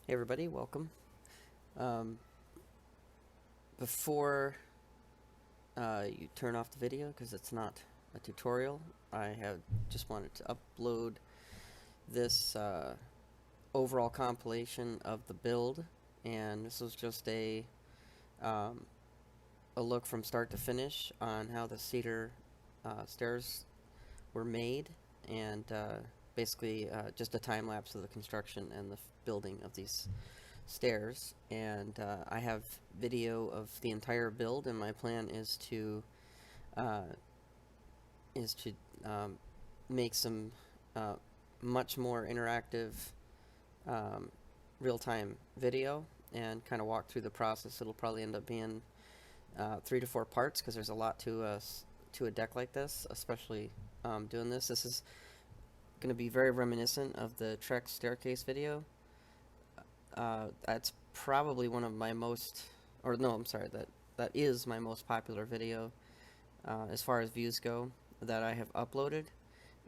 Hey everybody, welcome. Um, Before you turn off the video, because it's not a tutorial, I have just wanted to upload this overall compilation of the build, and this was just um, a look from start to finish on how the Cedar stairs were made, and basically just a time lapse of the construction and the building of these stairs. And I have video of the entire build, and my plan uh, is to make some uh, much more interactive um, real-time video and kind of walk through the process. It'll probably end up being 3 to 4 parts because there's a lot to a deck like this, especially doing this. This is going to be very reminiscent of the Trek staircase video. That's probably one of my most, or no, I'm sorry, that is my most popular video as far as views go that I have uploaded.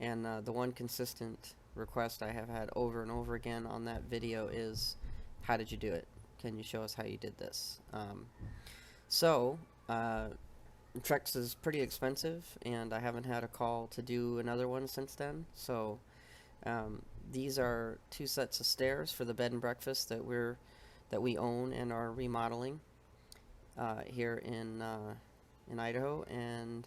And the one consistent request I have had over and over again on that video is, how did you do it? Can you show us how you did this? So, Trex is pretty expensive, and I haven't had a call to do another one since then. So, these are 2 sets of stairs for the bed and breakfast that we own and are remodeling here in Idaho, and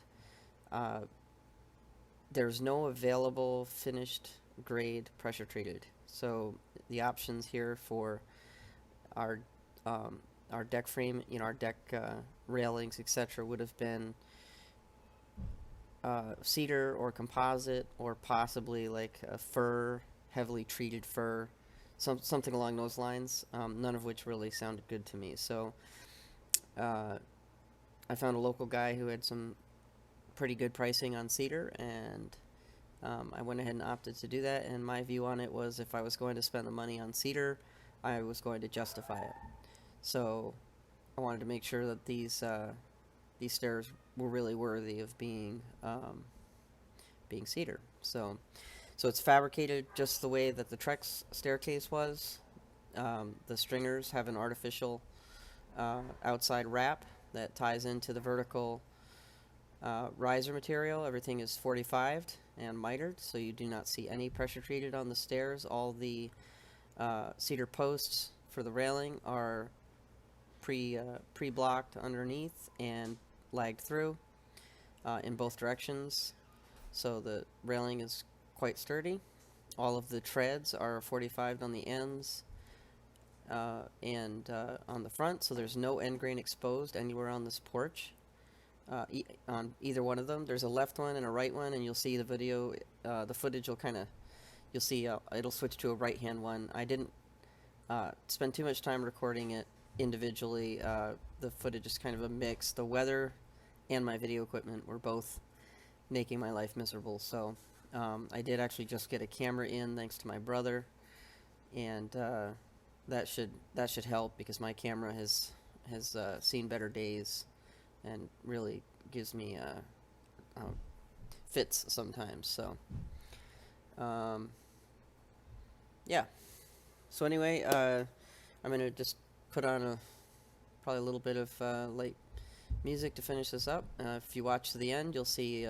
there's no available finished grade pressure treated. So the options here for our our deck frame, our deck railings, etc., would have been cedar or composite, or possibly like a fir, heavily treated fir, something along those lines. None of which really sounded good to me. So I found a local guy who had some pretty good pricing on cedar, and I went ahead and opted to do that. And my view on it was, if I was going to spend the money on cedar, I was going to justify it. So I wanted to make sure that these stairs were really worthy of being cedar. So it's fabricated just the way that the Trex staircase was. The stringers have an artificial outside wrap that ties into the vertical riser material. Everything is 45'd and mitered, so you do not see any pressure treated on the stairs. All the cedar posts for the railing are pre-blocked underneath and lagged through in both directions, so the railing is quite sturdy. All of the treads are 45'd on the ends and on the front, so there's no end grain exposed anywhere on this porch. On either one of them, there's a left one and a right one, and you'll see the video, the footage you'll see it'll switch to a right hand one. I didn't spend too much time recording it individually. The footage is kind of a mix. The weather and my video equipment were both making my life miserable, so I did actually just get a camera in, thanks to my brother, and that should help, because my camera has seen better days and really gives me fits sometimes. So yeah. So anyway, I'm gonna just put on probably a little bit of light music to finish this up. If you watch to the end, you'll see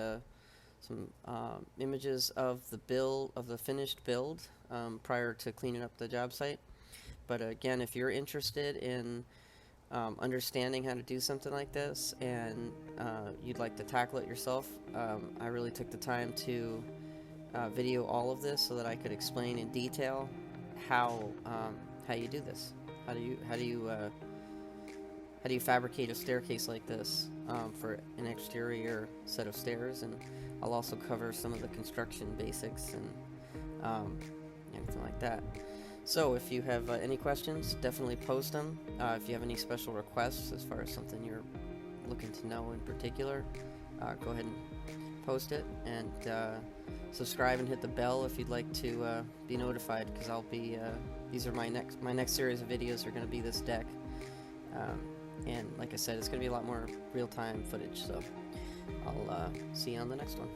some images of the finished build prior to cleaning up the job site. But again, if you're interested in understanding how to do something like this, and you'd like to tackle it yourself, I really took the time to video all of this so that I could explain in detail how you do this. How do you fabricate a staircase like this for an exterior set of stairs? And I'll also cover some of the construction basics and anything like that. So if you have any questions, definitely post them. If you have any special requests as far as something you're looking to know in particular, go ahead and post it, and subscribe and hit the bell if you'd like to be notified, because I'll be these are my next series of videos are going to be this deck, and like I said, it's going to be a lot more real-time footage. So I'll see you on the next one.